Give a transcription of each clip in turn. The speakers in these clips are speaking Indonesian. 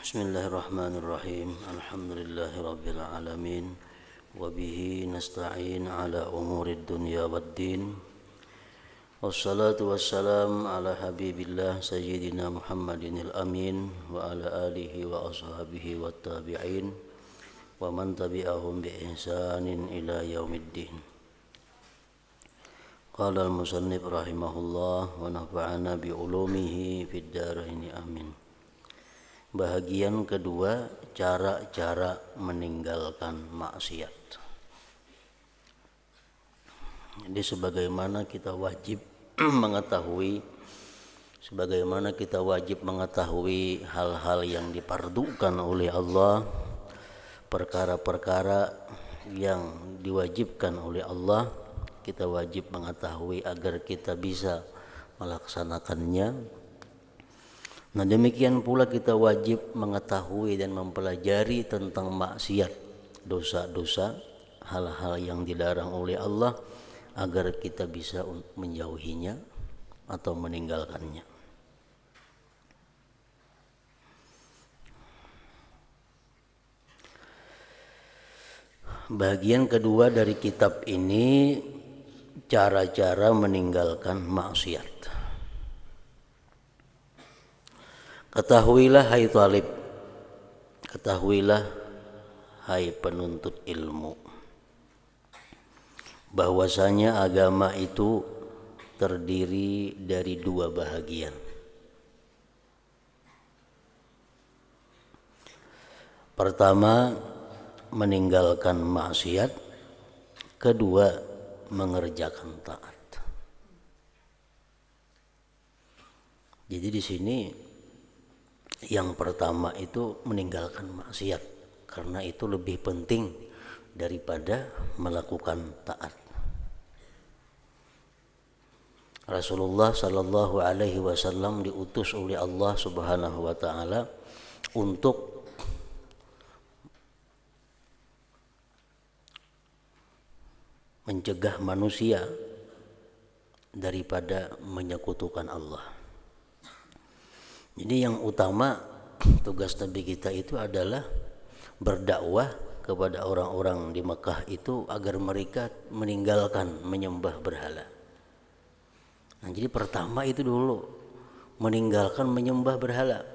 Bismillahirrahmanirrahim. Alhamdulillahirabbil alamin wa bihi nasta'in ala umurid dunya waddin. Wassalatu wassalam ala habibillah sayyidina Muhammadinil amin wa ala alihi wa ashabihi wat tabi'in wa man tabi'ahum bi ihsanin ila yaumiddin. Qala al-musannif rahimahullah wa nafa'ana bi ulumihi fid dharain amin. Bahagian kedua, cara-cara meninggalkan maksiat. Jadi sebagaimana kita wajib mengetahui hal-hal yang dipardukan oleh Allah, perkara-perkara yang diwajibkan oleh Allah, kita wajib mengetahui agar kita bisa melaksanakannya. Nah, demikian pula kita wajib mengetahui dan mempelajari tentang maksiat, dosa-dosa, hal-hal yang dilarang oleh Allah agar kita bisa menjauhinya atau meninggalkannya. Bagian kedua dari kitab ini, cara-cara meninggalkan maksiat. Ketahuilah hai talib, ketahuilah hai penuntut ilmu, bahwasanya agama itu terdiri dari dua bahagian. Pertama, meninggalkan maksiat. Kedua, mengerjakan taat. Jadi di sini yang pertama itu meninggalkan maksiat, karena itu lebih penting daripada melakukan taat. Rasulullah sallallahu alaihi wasallam diutus oleh Allah Subhanahu wa taala untuk mencegah manusia daripada menyekutukan Allah. Jadi yang utama tugas Nabi kita itu adalah berdakwah kepada orang-orang di Mekah itu agar mereka meninggalkan menyembah berhala. Nah, jadi pertama itu dulu meninggalkan menyembah berhala.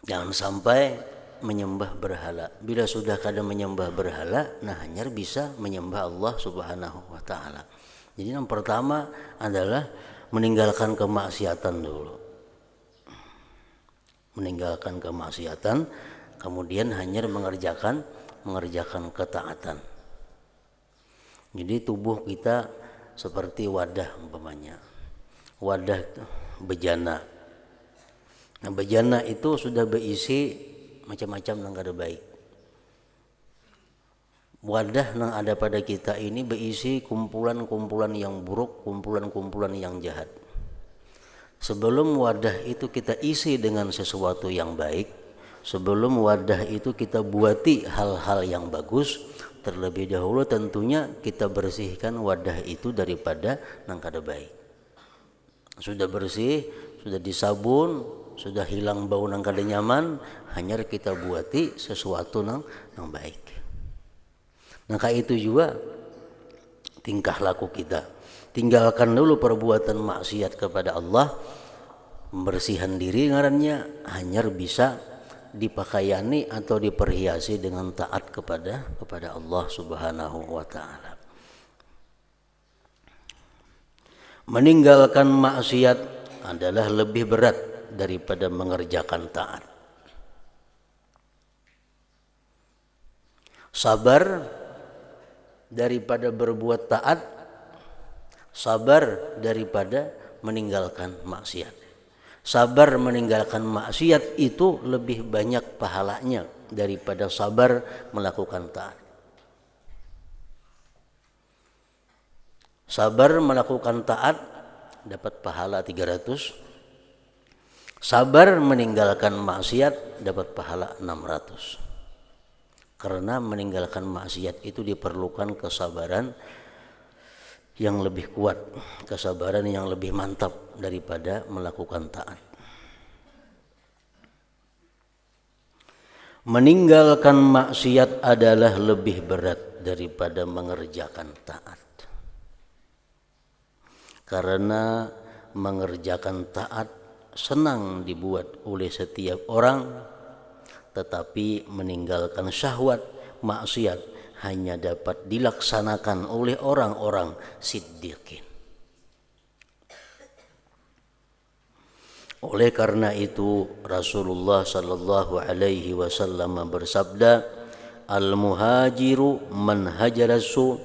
Jangan sampai menyembah berhala. Bila sudah kada menyembah berhala, nah hanya bisa menyembah Allah Subhanahu wa taala. Jadi yang pertama adalah meninggalkan kemaksiatan dulu. Meninggalkan kemaksiatan, kemudian hanya mengerjakan ketaatan. Jadi tubuh kita seperti wadah umpamanya, wadah bejana. Nah, bejana itu sudah berisi macam-macam yang kada baik. Wadah yang ada pada kita ini berisi kumpulan-kumpulan yang buruk, kumpulan-kumpulan yang jahat. Sebelum wadah itu kita isi dengan sesuatu yang baik, sebelum wadah itu kita buati hal-hal yang bagus, terlebih dahulu tentunya kita bersihkan wadah itu daripada yang kada baik. Sudah bersih, sudah disabun, sudah hilang bau yang kada nyaman, hanya kita buati sesuatu yang baik. Nah, kayak itu juga tingkah laku kita. Tinggalkan dulu perbuatan maksiat kepada Allah, membersihkan diri ngarannya, hanya bisa dipakaiani atau diperhiasi dengan taat kepada Allah Subhanahu wa taala. Meninggalkan maksiat adalah lebih berat daripada mengerjakan taat. Sabar daripada berbuat taat, sabar daripada meninggalkan maksiat. Sabar meninggalkan maksiat itu lebih banyak pahalanya daripada sabar melakukan taat. Sabar melakukan taat dapat pahala 300. Sabar meninggalkan maksiat dapat pahala 600. Karena meninggalkan maksiat itu diperlukan kesabaran yang lebih kuat, kesabaran yang lebih mantap daripada melakukan taat. Meninggalkan maksiat adalah lebih berat daripada mengerjakan taat. Karena mengerjakan taat senang dibuat oleh setiap orang, tetapi meninggalkan syahwat maksiat hanya dapat dilaksanakan oleh orang-orang siddiqin. Oleh karena itu Rasulullah sallallahu alaihi wasallam bersabda, "Al-muhajiru man hajarasu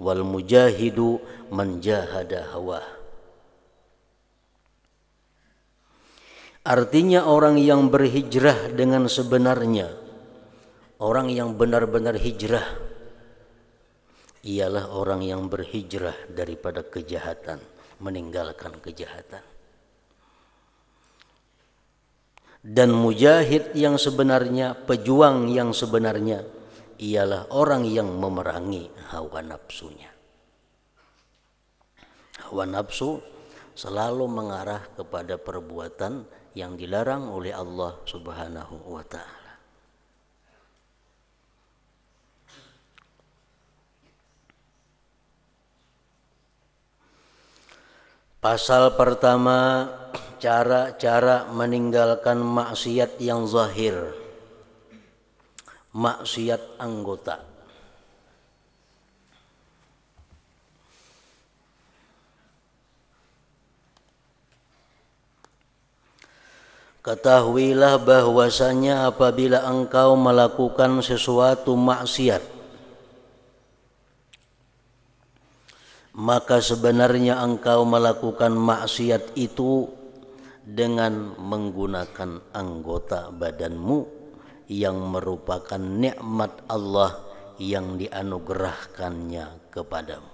wal mujahidu man jahada hawa." Artinya orang yang berhijrah dengan sebenarnya, orang yang benar-benar hijrah, ialah orang yang berhijrah daripada kejahatan, meninggalkan kejahatan. Dan mujahid yang sebenarnya, pejuang yang sebenarnya, ialah orang yang memerangi hawa nafsunya. Hawa nafsu selalu mengarah kepada perbuatan yang dilarang oleh Allah Subhanahu wa ta'ala. Pasal pertama, cara-cara meninggalkan maksiat yang zahir, maksiat anggota. Ketahuilah bahwasanya apabila engkau melakukan sesuatu maksiat, maka sebenarnya engkau melakukan maksiat itu dengan menggunakan anggota badanmu yang merupakan nikmat Allah yang dianugerahkannya kepadamu.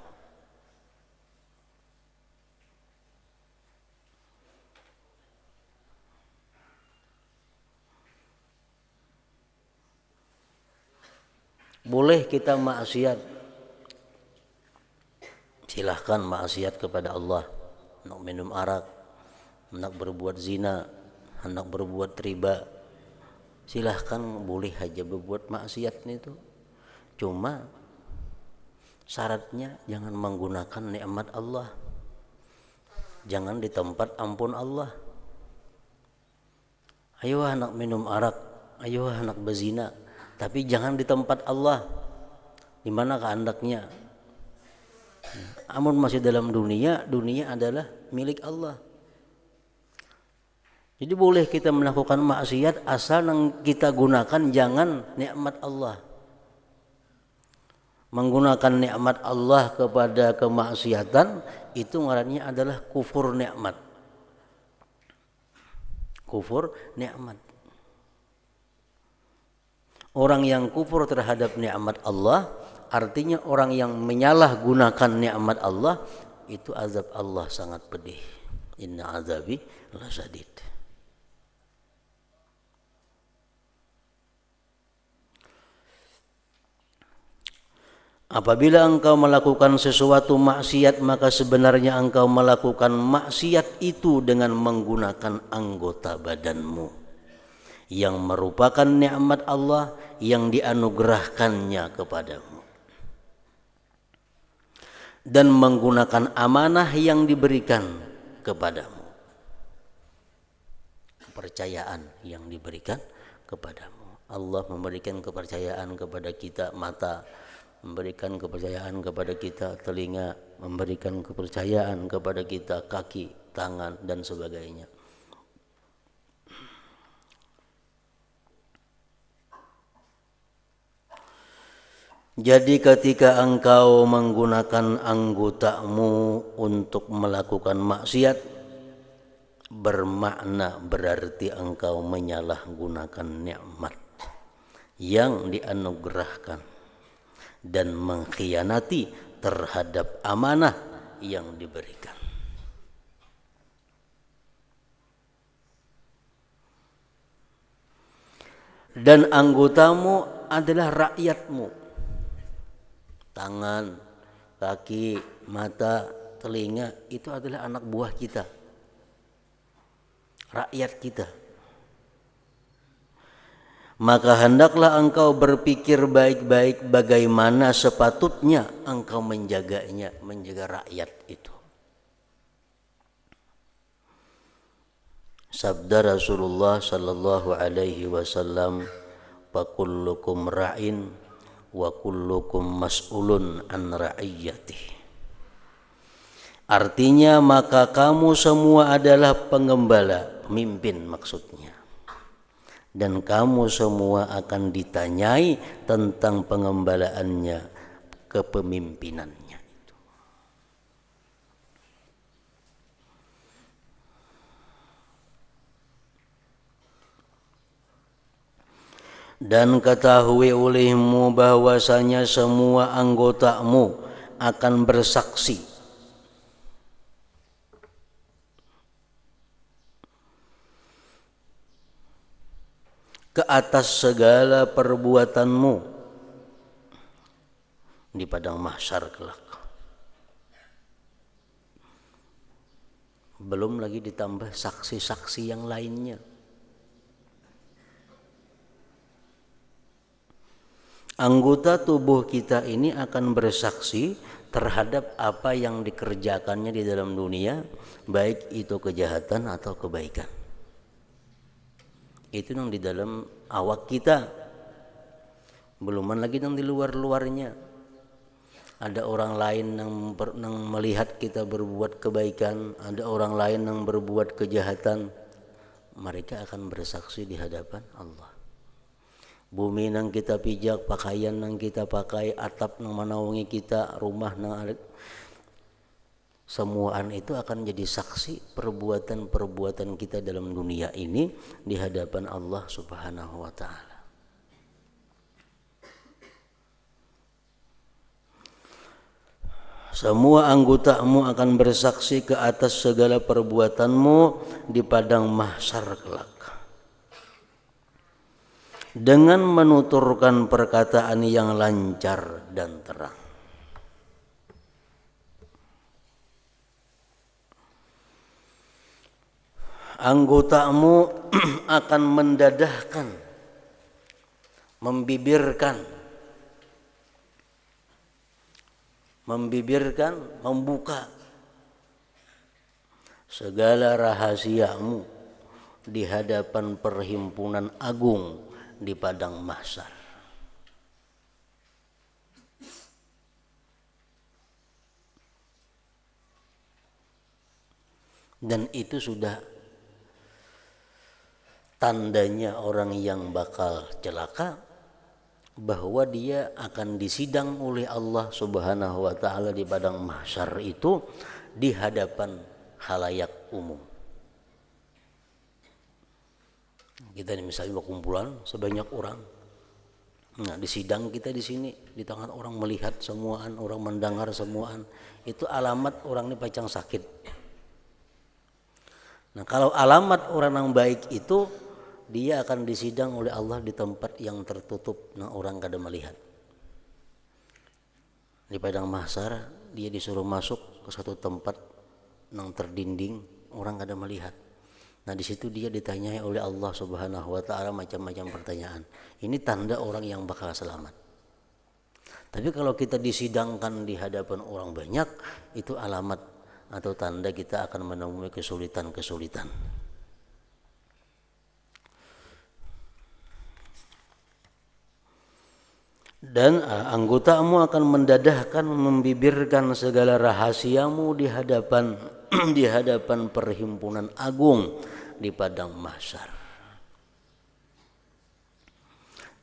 Boleh kita maksiat, silahkan maksiat kepada Allah, hendak minum arak, hendak berbuat zina, hendak berbuat riba, silahkan boleh aja berbuat maksiat itu. Cuma syaratnya jangan menggunakan nikmat Allah, jangan di tempat ampun Allah. Ayo hendak minum arak, ayo hendak berzina, tapi jangan di tempat Allah. Di mana kehendaknya? Amun masih dalam dunia, dunia adalah milik Allah. Jadi boleh kita melakukan maksiat asal yang kita gunakan jangan nikmat Allah. Menggunakan nikmat Allah kepada kemaksiatan itu ngarannya adalah kufur nikmat. Kufur nikmat. Orang yang kufur terhadap nikmat Allah, artinya orang yang menyalahgunakan nikmat Allah, itu azab Allah sangat pedih. Inna azabi lasyadid. Apabila engkau melakukan sesuatu maksiat, maka sebenarnya engkau melakukan maksiat itu dengan menggunakan anggota badanmu yang merupakan nikmat Allah yang dianugerahkannya kepadamu, dan menggunakan amanah yang diberikan kepadamu, kepercayaan yang diberikan kepadamu. Allah memberikan kepercayaan kepada kita mata, memberikan kepercayaan kepada kita telinga, memberikan kepercayaan kepada kita kaki, tangan, dan sebagainya. Jadi ketika engkau menggunakan anggotamu untuk melakukan maksiat, bermakna berarti engkau menyalahgunakan nikmat yang dianugerahkan dan mengkhianati terhadap amanah yang diberikan. Dan anggotamu adalah rakyatmu. Tangan, kaki, mata, telinga itu adalah anak buah kita, rakyat kita. maka hendaklah engkau berpikir baik-baik bagaimana sepatutnya engkau menjaganya, menjaga rakyat itu. Sabda Rasulullah sallallahu alaihi wasallam, "Fakullukum ra'in wa kullukum mas'ulun an ra'iyyatihi." Artinya maka kamu semua adalah pengembala, pemimpin maksudnya. Dan kamu semua akan ditanyai tentang pengembalaannya, kepemimpinannya itu. Dan ketahui olehmu bahwasanya semua anggotamu akan bersaksi ke atas segala perbuatanmu di padang mahsyar kelak. Belum lagi ditambah saksi-saksi yang lainnya. Anggota tubuh kita ini akan bersaksi terhadap apa yang dikerjakannya di dalam dunia, baik itu kejahatan atau kebaikan. Itu yang di dalam awak kita, belum lagi yang di luar-luarnya. Ada orang lain yang melihat kita berbuat kebaikan, ada orang lain yang berbuat kejahatan. Mereka akan bersaksi di hadapan Allah. Bumi nang kita pijak, pakaian nang kita pakai, atap nang menaungi kita, rumah nang semuaan itu akan jadi saksi perbuatan-perbuatan kita dalam dunia ini di hadapan Allah Subhanahu wa taala. Semua anggotamu akan bersaksi ke atas segala perbuatanmu di padang mahsyar kelak, dengan menuturkan perkataan yang lancar dan terang. Anggotamu akan mendadahkan, membuka segala rahasiamu di hadapan perhimpunan agung di padang mahsyar. Dan itu sudah tandanya orang yang bakal celaka, bahwa dia akan disidang oleh Allah Subhanahu wa taala di padang mahsyar itu di hadapan khalayak umum. Kita ini misalnya berkumpulan sebanyak orang. Nah, di sidang kita di sini, di tengah orang melihat semuaan, orang mendengar semuaan, itu alamat orang ini pacang sakit. Nah, kalau alamat orang yang baik itu, dia akan disidang oleh Allah di tempat yang tertutup, nah orang kada melihat. Di padang mahsyar dia disuruh masuk ke satu tempat yang terdinding, orang kada melihat. Nah di situ dia ditanyai oleh Allah Subhanahu wa taala macam-macam pertanyaan. Ini tanda orang yang bakal selamat. Tapi kalau kita disidangkan di hadapan orang banyak, itu alamat atau tanda kita akan menemui kesulitan-kesulitan. Dan anggotamu akan mendadahkan, membibirkan segala rahasiamu di hadapan di hadapan perhimpunan agung di padang mahsyar.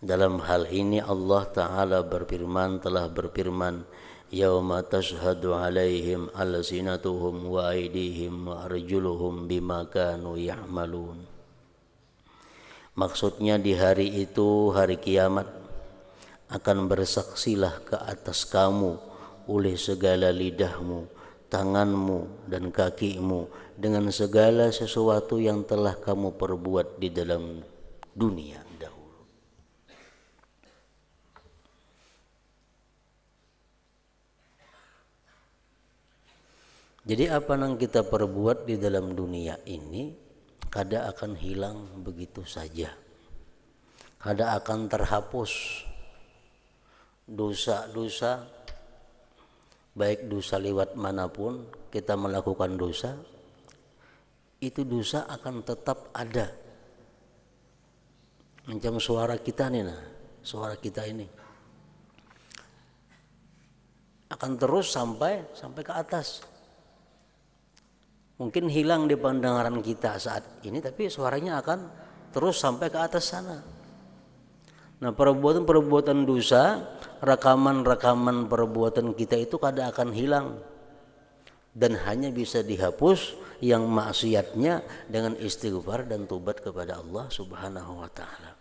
Dalam hal ini Allah Ta'ala telah berfirman, yauma tashhadu alaihim alsinatuhum wa aydihim wa arjuluhum bima kanu ya'malun. Maksudnya di hari itu, hari kiamat, akan bersaksilah ke atas kamu oleh segala lidahmu, tanganmu dan kakimu dengan segala sesuatu yang telah kamu perbuat di dalam dunia dahulu. Jadi apa yang kita perbuat di dalam dunia ini kada akan hilang begitu saja. kada akan terhapus dosa-dosa, baik dosa lewat manapun kita melakukan dosa, itu dosa akan tetap ada. Macam suara kita nih, suara kita ini akan terus sampai ke atas. Mungkin hilang di pendengaran kita saat ini, tapi suaranya akan terus sampai ke atas sana. Nah, perbuatan-perbuatan dosa, rekaman-rekaman perbuatan kita itu kada akan hilang dan hanya bisa dihapus yang maksiatnya dengan istighfar dan tobat kepada Allah Subhanahu wa taala.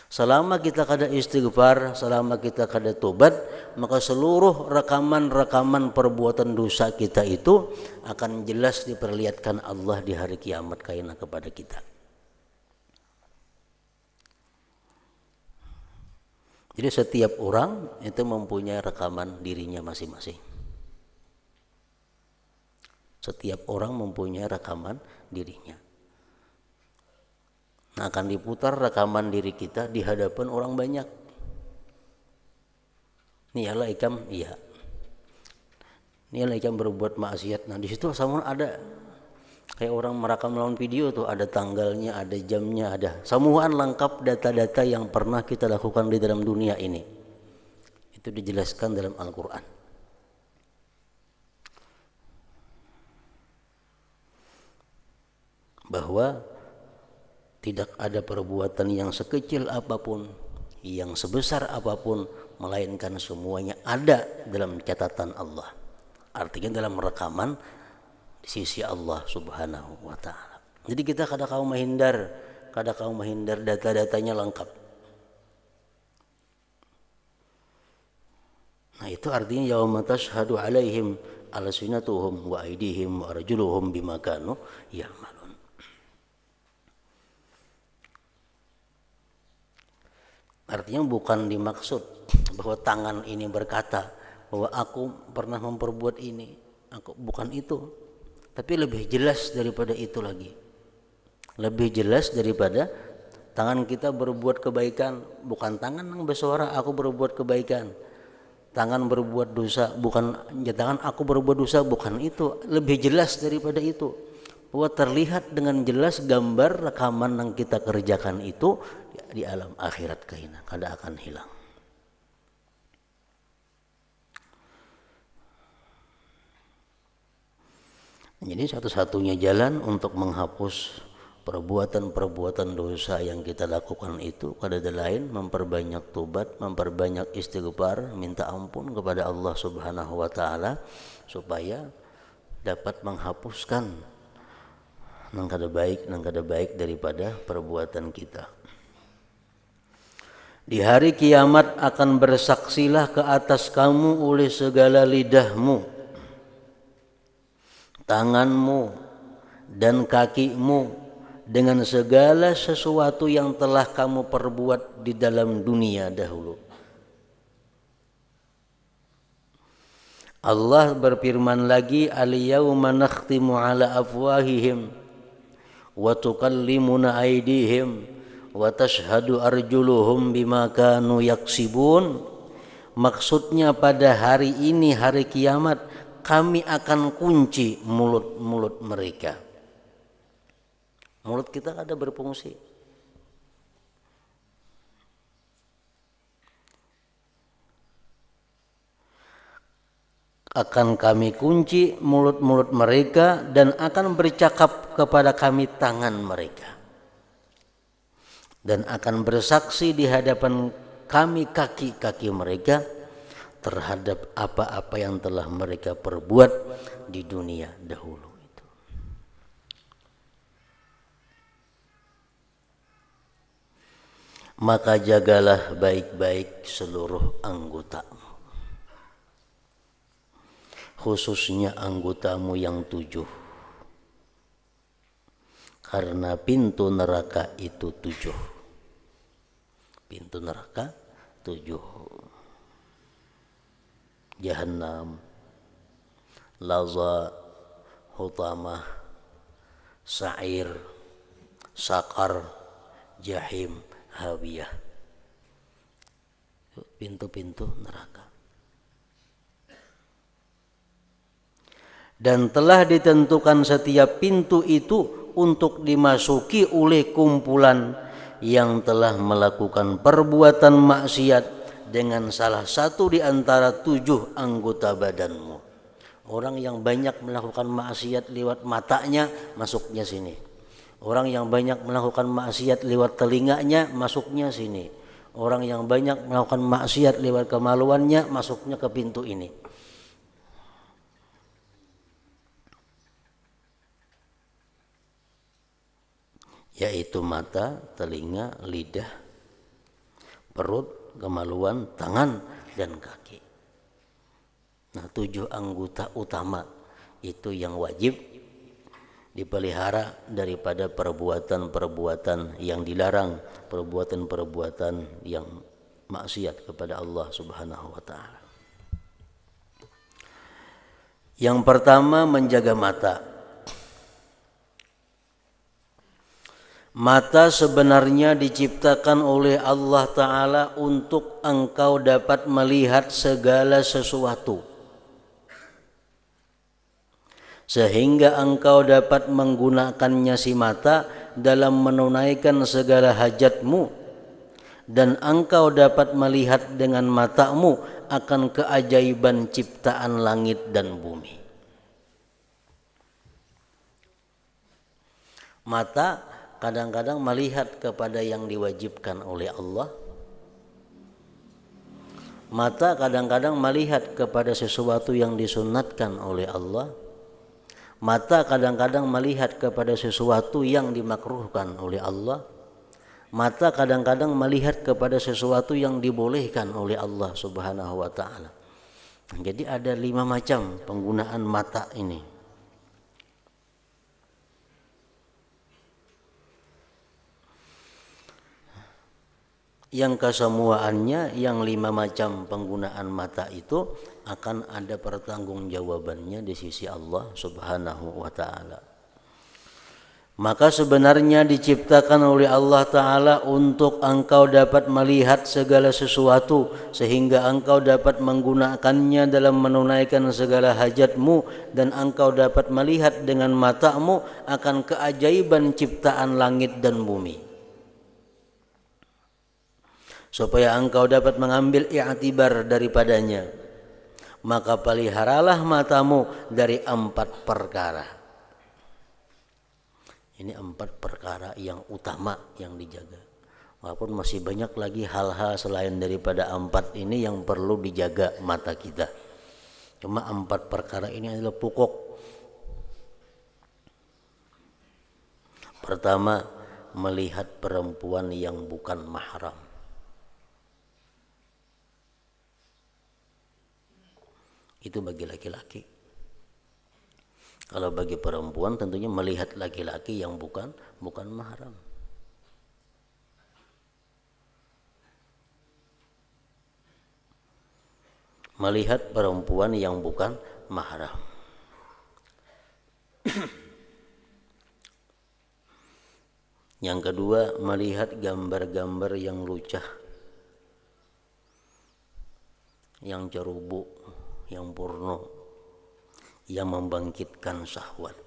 Selama kita kada istighfar, selama kita kada tobat, maka seluruh rekaman-rekaman perbuatan dosa kita itu akan jelas diperlihatkan Allah di hari kiamat kaina kepada kita. Jadi setiap orang itu mempunyai rekaman dirinya masing-masing. Setiap orang mempunyai rekaman dirinya. Nah, akan diputar rekaman diri kita di hadapan orang banyak. Niyalah ikam, iya. Niyalah ikam berbuat maksiat. Nah, di situ sama ada kayak orang merekam lawan video tuh, ada tanggalnya, ada jamnya, ada semuaan lengkap data-data yang pernah kita lakukan di dalam dunia ini. Itu dijelaskan dalam Al-Qur'an. Bahwa tidak ada perbuatan yang sekecil apapun, yang sebesar apapun, melainkan semuanya ada dalam catatan Allah. Artinya dalam rekaman di sisi Allah Subhanahu wa taala. Jadi kita kada kau menghindar data-datanya lengkap. Nah, itu artinya yauma tashhadu alaihim alsinatuhum wa aydihim wa arjuluhum bima kanu ya'malun. Artinya bukan dimaksud bahwa tangan ini berkata bahwa aku pernah memperbuat ini, bukan itu. Tapi lebih jelas daripada itu lagi. Lebih jelas daripada tangan kita berbuat kebaikan, bukan tangan yang bersuara aku berbuat kebaikan. Tangan berbuat dosa, bukan tangan aku berbuat dosa, bukan itu. Lebih jelas daripada itu. Bahwa terlihat dengan jelas gambar rekaman yang kita kerjakan itu di alam akhirat kaina, kada akan hilang. Jadi satu-satunya jalan untuk menghapus perbuatan-perbuatan dosa yang kita lakukan itu kada lain memperbanyak tobat, memperbanyak istighfar, minta ampun kepada Allah Subhanahu wa taala supaya dapat menghapuskan nang kada baik daripada perbuatan kita. Di hari kiamat akan bersaksilah ke atas kamu oleh segala lidahmu, tanganmu, dan kakimu dengan segala sesuatu yang telah kamu perbuat di dalam dunia dahulu. Allah berfirman lagi, al-yawma nakhtimu ala afwahihim wa tukallimuna aydihim wa tashhadu arjuluhum bima kanu yaksibun. Maksudnya pada hari ini, hari kiamat, kami akan kunci mulut-mulut mereka. Mulut kita ada berfungsi. Akan kami kunci mulut-mulut mereka dan akan bercakap kepada kami tangan mereka. Dan akan bersaksi di hadapan kami kaki-kaki mereka terhadap apa-apa yang telah mereka perbuat di dunia dahulu itu. Maka jagalah baik-baik seluruh anggotamu, khususnya anggotamu yang 7, karena pintu neraka itu 7. Pintu neraka 7. Jahannam, Laza, Hutamah, Sa'ir, Sakar, Jahim, Hawiyah. pintu-pintu neraka. Dan telah ditentukan setiap pintu itu untuk dimasuki oleh kumpulan yang telah melakukan perbuatan maksiat dengan salah satu di antara 7 anggota badanmu. Orang yang banyak melakukan maksiat lewat matanya, masuknya sini. Orang yang banyak melakukan maksiat lewat telinganya, masuknya sini. Orang yang banyak melakukan maksiat lewat kemaluannya, masuknya ke pintu ini. Yaitu mata, telinga, lidah, perut, kemaluan, tangan, dan kaki. Nah, 7 anggota utama itu yang wajib dipelihara daripada perbuatan-perbuatan yang dilarang, perbuatan-perbuatan yang maksiat kepada Allah Subhanahu wa taala. Yang pertama, menjaga mata. Mata sebenarnya diciptakan oleh Allah Ta'ala untuk engkau dapat melihat segala sesuatu, sehingga engkau dapat menggunakannya si mata dalam menunaikan segala hajatmu, dan engkau dapat melihat dengan matamu akan keajaiban ciptaan langit dan bumi. Mata kadang-kadang melihat kepada yang diwajibkan oleh Allah. Mata kadang-kadang melihat kepada sesuatu yang disunatkan oleh Allah. Mata kadang-kadang melihat kepada sesuatu yang dimakruhkan oleh Allah. Mata kadang-kadang melihat kepada sesuatu yang dibolehkan oleh Allah Subhanahu wa taala. Jadi ada 5 macam penggunaan mata ini. Yang kesemuaannya, yang 5 macam penggunaan mata itu akan ada pertanggungjawabannya di sisi Allah Subhanahu wa taala. Maka sebenarnya diciptakan oleh Allah Ta'ala untuk engkau dapat melihat segala sesuatu, sehingga engkau dapat menggunakannya dalam menunaikan segala hajatmu, dan engkau dapat melihat dengan matamu akan keajaiban ciptaan langit dan bumi, supaya engkau dapat mengambil i'tibar daripadanya. Maka peliharalah matamu dari 4 perkara. Ini 4 perkara yang utama yang dijaga. Walaupun masih banyak lagi hal-hal selain daripada 4 ini yang perlu dijaga mata kita. Cuma 4 perkara ini adalah pokok. Pertama, melihat perempuan yang bukan mahram. Itu bagi laki-laki. Kalau bagi perempuan tentunya melihat laki-laki yang bukan mahram. Melihat perempuan yang bukan mahram. Yang kedua, melihat gambar-gambar yang lucah, yang cerubu, yang porno, yang membangkitkan syahwat.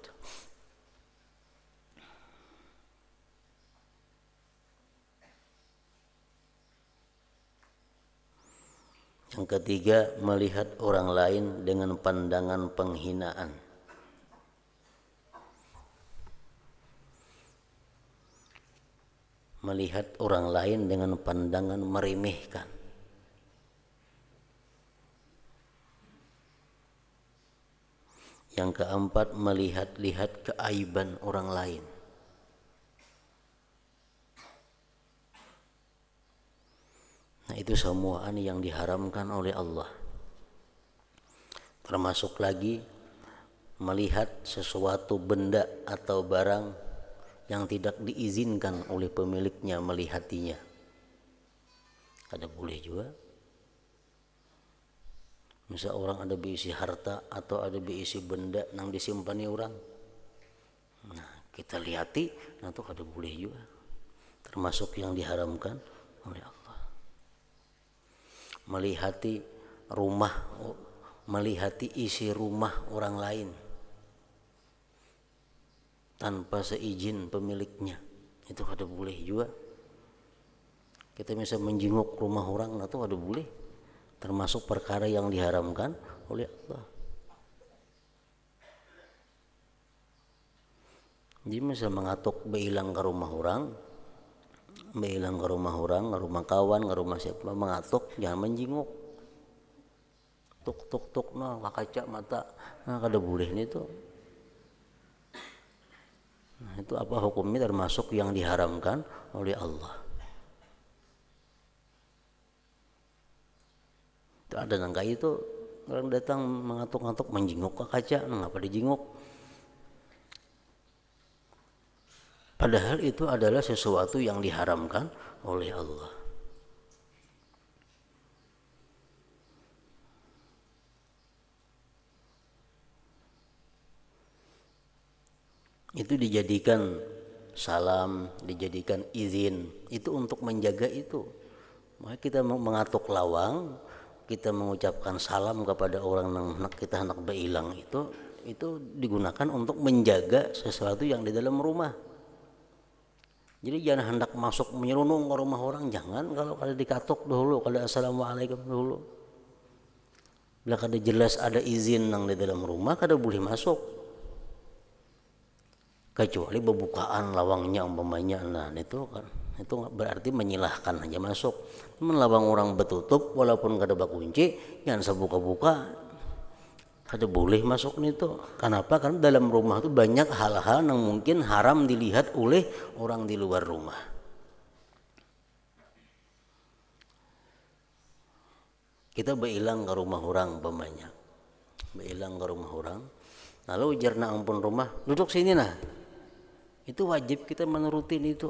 Yang ketiga, melihat orang lain dengan pandangan penghinaan. Melihat orang lain dengan pandangan meremehkan. Yang keempat, melihat-lihat keaiban orang lain. Nah, itu semuaan yang diharamkan oleh Allah. Termasuk lagi melihat sesuatu benda atau barang yang tidak diizinkan oleh pemiliknya melihatinya. Ada boleh juga. Misal orang ada berisi harta atau ada berisi benda yang disimpani orang. Nah, kita lihati, nah itu ada boleh juga. Termasuk yang diharamkan oleh Allah. melihati rumah, melihati isi rumah orang lain tanpa seizin pemiliknya, itu ada boleh juga. Kita bisa menjenguk rumah orang, itu ada boleh, termasuk perkara yang diharamkan oleh Allah. Jadi misal mengatuk beilang ke rumah orang, beilang ke rumah orang, ke rumah kawan, ke rumah siapa, mengatuk jangan menjenguk. Tuk tuk tuk nah kaca mata, nah kada boleh nih tuh. Nah, itu apa hukumnya, termasuk yang diharamkan oleh Allah. Itu ada nangka itu orang datang mengatuk-ngatuk menjenguk ke kaca, nah ngapa dijenguk? Padahal itu adalah sesuatu yang diharamkan oleh Allah. Itu dijadikan salam, dijadikan izin, itu untuk menjaga itu. Maka kita mengatuk lawang, kita mengucapkan salam kepada orang yang kita hendak beilang, itu digunakan untuk menjaga sesuatu yang di dalam rumah. Jadi jangan hendak masuk menyerunung ke rumah orang, jangan. Kalau kada dikatuk dulu, kada assalamualaikum dulu, bila kada jelas ada izin nang di dalam rumah, kada boleh masuk. Kecuali pembukaan lawangnya umpamanya, nah itu kan itu berarti menyilahkan aja masuk. Lawang orang betutup walaupun kada bakunci, jangan sebuka-buka, kada boleh masuk itu. Kenapa? Karena dalam rumah itu banyak hal-hal yang mungkin haram dilihat oleh orang di luar rumah. Kita beilang ke rumah orang umpamanya, beilang ke rumah orang, lalu ujarna ampun rumah, duduk sini nah. Itu wajib kita menurutin itu.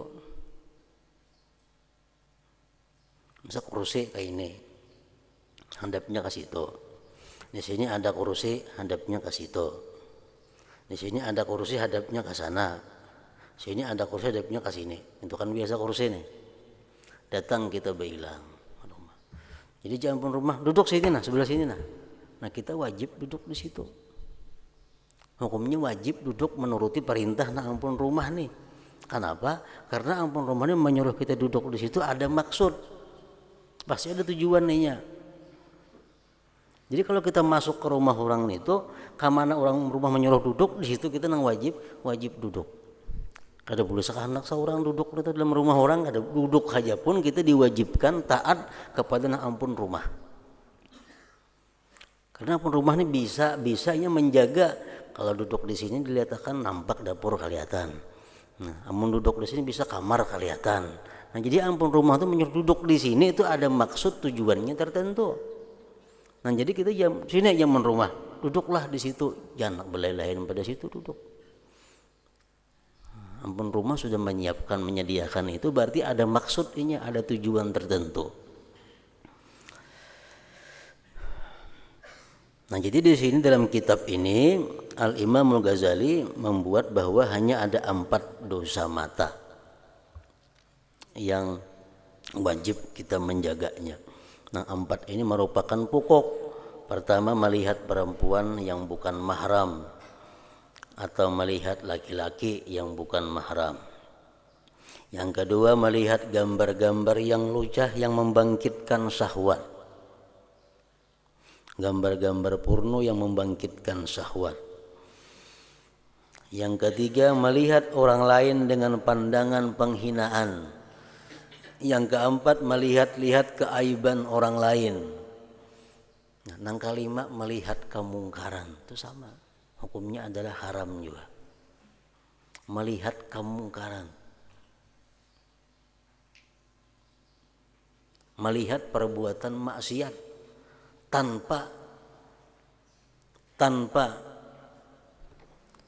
Misal kursi kayak ini, hadapnya ke situ. Di sini ada kursi, hadapnya ke situ. Di sini ada kursi, hadapnya ke sana. Sini ada kursi, hadapnya ke sini. Itu kan biasa kursi nih. Datang kita beilang. Jadi jangan pun rumah, duduk sini nah, sebelah sini nah. Nah kita wajib duduk di situ. Hukumnya wajib duduk menuruti perintah nah ampun rumah nih. Kenapa? Karena ampun rumah ini menyuruh kita duduk di situ ada maksud. Pasti ada tujuannya. Jadi kalau kita masuk ke rumah orang itu, kemana orang rumah menyuruh duduk, di situ kita nang wajib duduk. Kada boleh sekanak seorang duduk di dalam rumah orang, kada duduk saja pun kita diwajibkan taat kepada nang ampun rumah. Karena ampun rumah ini bisanya menjaga. Kalau duduk di sini dilihatkan nampak dapur kelihatan. Nah, amun duduk di sini bisa kamar kelihatan. Nah, jadi ampun rumah itu menyuruh duduk di sini itu ada maksud tujuannya tertentu. Nah, jadi kita sini aja ampun rumah, duduklah di situ, jangan belai-lain pada situ duduk. Ampun rumah sudah menyediakan itu berarti ada maksudnya, ada tujuan tertentu. Nah, jadi di sini dalam kitab ini Al-Imam Al-Ghazali membuat bahwa hanya ada 4 dosa mata yang wajib kita menjaganya. Nah, 4 ini merupakan pokok. Pertama, melihat perempuan yang bukan mahram atau melihat laki-laki yang bukan mahram. Yang kedua, melihat gambar-gambar yang lucah yang membangkitkan syahwat. Gambar-gambar porno yang membangkitkan syahwat. Yang ketiga, melihat orang lain dengan pandangan penghinaan. Yang keempat, melihat-lihat keaiban orang lain. Nah, yang kelima, melihat kemungkaran. Itu sama, hukumnya adalah haram juga. Melihat kemungkaran, melihat perbuatan maksiat tanpa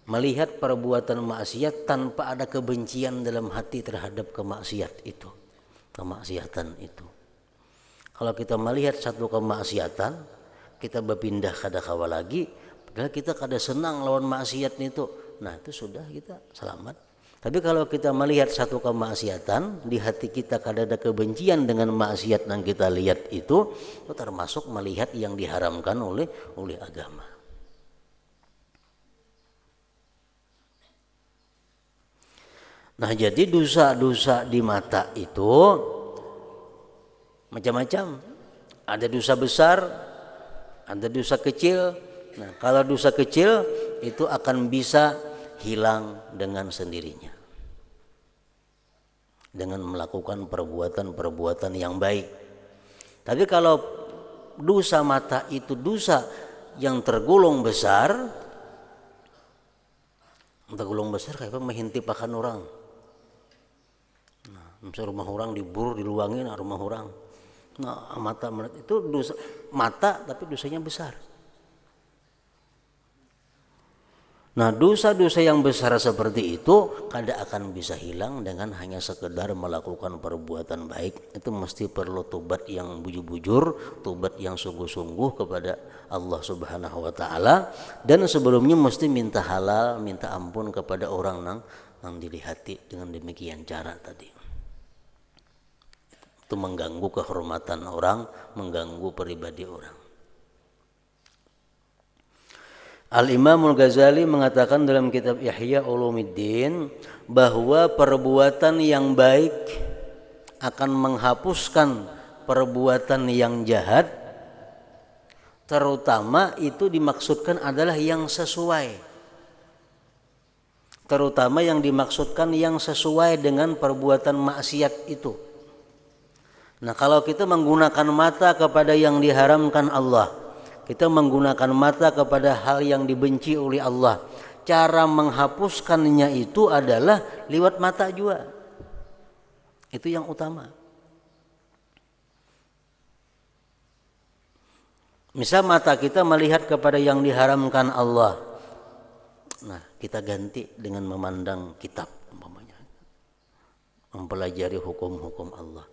melihat perbuatan maksiat tanpa ada kebencian dalam hati terhadap kemaksiatan itu. Kalau kita melihat satu kemaksiatan, kita berpindah kada kawa lagi, padahal kita kada senang lawan maksiat itu. Nah, itu sudah kita selamat. Tapi kalau kita melihat satu kemaksiatan, di hati kita kadang ada kebencian dengan maksiat yang kita lihat itu termasuk melihat yang diharamkan oleh agama. Nah, jadi dosa-dosa di mata itu macam-macam. Ada dosa besar, ada dosa kecil. Nah, kalau dosa kecil itu akan bisa hilang dengan sendirinya dengan melakukan perbuatan-perbuatan yang baik. Tapi kalau dosa mata itu dosa yang tergolong besar kayak menghintip akan orang. Nah, misalnya rumah orang diburu, diluangin rumah orang. Nah, mata itu dosa mata tapi dosanya besar. Nah, dosa-dosa yang besar seperti itu kadang akan bisa hilang dengan hanya sekedar melakukan perbuatan baik. Itu mesti perlu tobat yang bujur-bujur, tobat yang sungguh-sungguh kepada Allah Subhanahu wa taala, dan sebelumnya mesti minta halal, minta ampun kepada orang yang dilihati dengan demikian cara tadi. Itu mengganggu kehormatan orang, mengganggu pribadi orang. Al-Imam Al-Ghazali mengatakan dalam kitab Ihya Ulumuddin bahwa perbuatan yang baik akan menghapuskan perbuatan yang jahat, terutama itu dimaksudkan adalah yang sesuai. Terutama yang dimaksudkan yang sesuai dengan perbuatan maksiat itu. Nah, kalau kita menggunakan mata kepada yang diharamkan Allah, kita menggunakan mata kepada hal yang dibenci oleh Allah, cara menghapuskannya itu adalah lewat mata juga. Itu yang utama. Misal mata kita melihat kepada yang diharamkan Allah, nah kita ganti dengan memandang kitab, umpamanya mempelajari hukum-hukum Allah.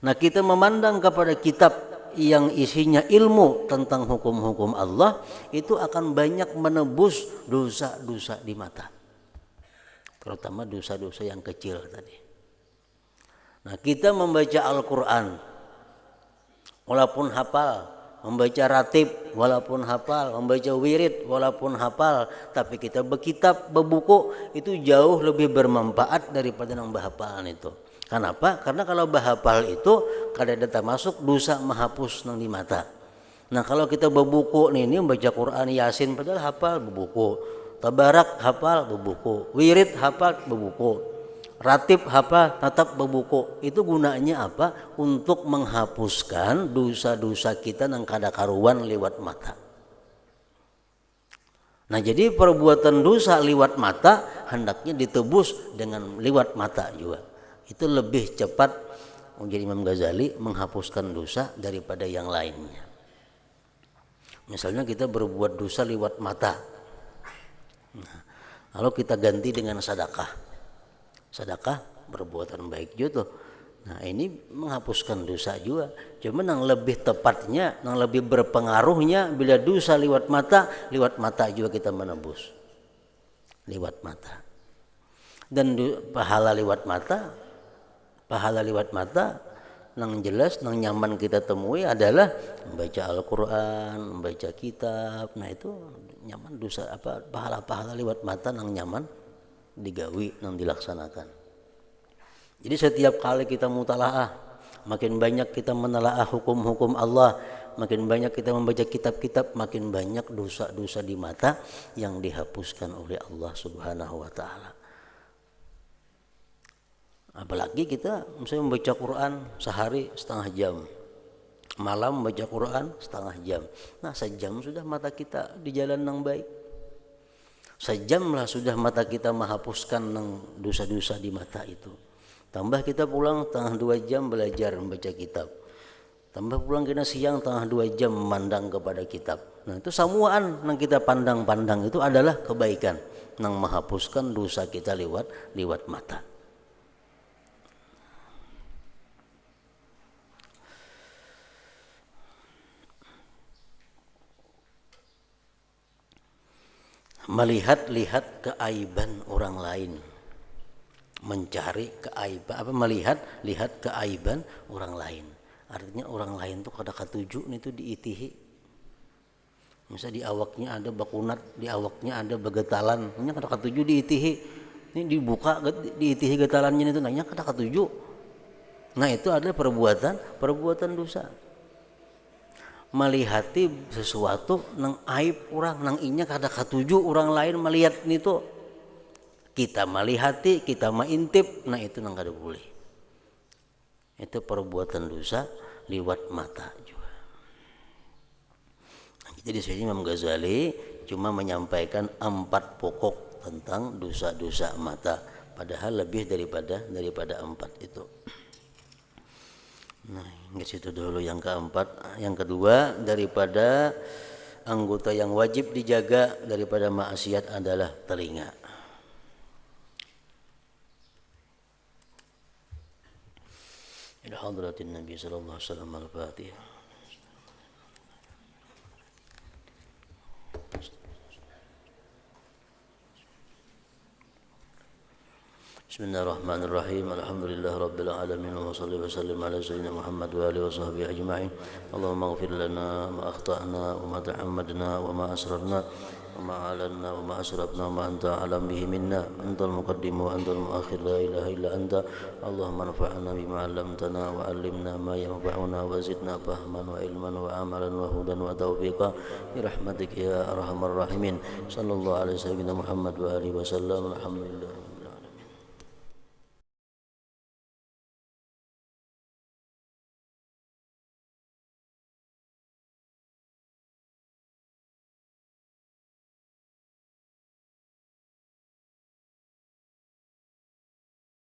Nah, kita memandang kepada kitab yang isinya ilmu tentang hukum-hukum Allah, itu akan banyak menebus dosa-dosa di mata, terutama dosa-dosa yang kecil tadi. Nah, kita membaca Al-Quran walaupun hafal, membaca ratib walaupun hafal, membaca wirid walaupun hafal, tapi kita berkitab, berbuku, itu jauh lebih bermanfaat daripada yang berhafalan itu. Kenapa? Karena kalau bahapal itu kadang datang masuk dosa menghapus nang di mata. Nah, kalau kita berbuku ini membaca Quran Yasin padahal hafal berbuku, Tabarak hafal berbuku, wirid hafal berbuku, ratib hafal tetap berbuku. Itu gunanya apa? Untuk menghapuskan dosa-dosa kita nang kada karuan lewat mata. Nah, jadi perbuatan dosa lewat mata hendaknya ditebus dengan lewat mata juga. Itu lebih cepat menjadi Imam Ghazali menghapuskan dosa daripada yang lainnya. Misalnya kita berbuat dosa lewat mata, nah, lalu kita ganti dengan sedekah. Sedekah perbuatan baik juga. Nah, ini menghapuskan dosa juga. Cuma yang lebih tepatnya, yang lebih berpengaruhnya bila dosa lewat mata juga kita menebus lewat mata. Dan pahala lewat mata nang jelas, nang nyaman kita temui adalah membaca Al-Quran, membaca kitab. Nah, itu nyaman dosa pahala-pahala lewat mata nang nyaman digawi, nang dilaksanakan. Jadi setiap kali kita mutalaah, makin banyak kita menelaah hukum-hukum Allah, makin banyak kita membaca kitab-kitab, makin banyak dosa-dosa di mata yang dihapuskan oleh Allah Subhanahu wa taala. Apalagi kita misalnya membaca Quran sehari setengah jam, malam membaca Quran setengah jam. Nah, sejam sudah mata kita di jalan yang baik. Sejamlah sudah mata kita menghapuskan dosa-dosa di mata itu. Tambah kita pulang tengah 2 jam belajar membaca kitab. Tambah pulang kita siang tengah 2 jam memandang kepada kitab. Nah, itu samuan yang kita pandang-pandang itu adalah kebaikan yang menghapuskan dosa kita lewat mata. Melihat-lihat keaiban orang lain. mencari keaiban, melihat keaiban orang lain. Artinya orang lain tuh kada katuju nih tuh diitihi. Misal di awaknya ada bakunat, di awaknya ada begetalan, nya kada katuju diitihi. Ini dibuka diitihi getalannya itu nanya kada katuju. Nah, itu adalah perbuatan dosa. Melihati sesuatu nang aib orang, nang inya kada katuju orang lain melihat itu. Kita melihati, kita maintip, nah itu nang kada boleh. Itu perbuatan dosa liwat mata juga. Nah, jadi di sini Imam Ghazali cuma menyampaikan 4 pokok tentang dosa-dosa mata, padahal lebih daripada 4 itu. Nah, ke situ dulu yang keempat. Yang kedua, daripada anggota yang wajib dijaga daripada maksiat adalah telinga. Ila hadratin Nabi sallallahu alaihi wasallam al-Fatihah. Bismillahirrahmanirrahim. Alhamdulillah rabbil alamin wa salli wa sallim ala sayyidina Muhammad wa alihi wa sahbihi ajma'in. Allahumma ighfir lana ma akhtana wa ma ta'ammadna wa ma asrarna wa ma alanna wa ma asrafna wa ma anta alam bihi minna. Antal muqaddim wa antal muakhir, la ilaha illa anta. Allahumma anfa'na bima 'allamtana wa 'allimna ma yanfa'una wa zidna fahman wa ilman wa amalan wa hudan wa taufiqa bi rahmatika ya arhamar rahimin. Sallallahu alaihi sayyidina Muhammad wa alihi wa sallam. Alhamdulillah.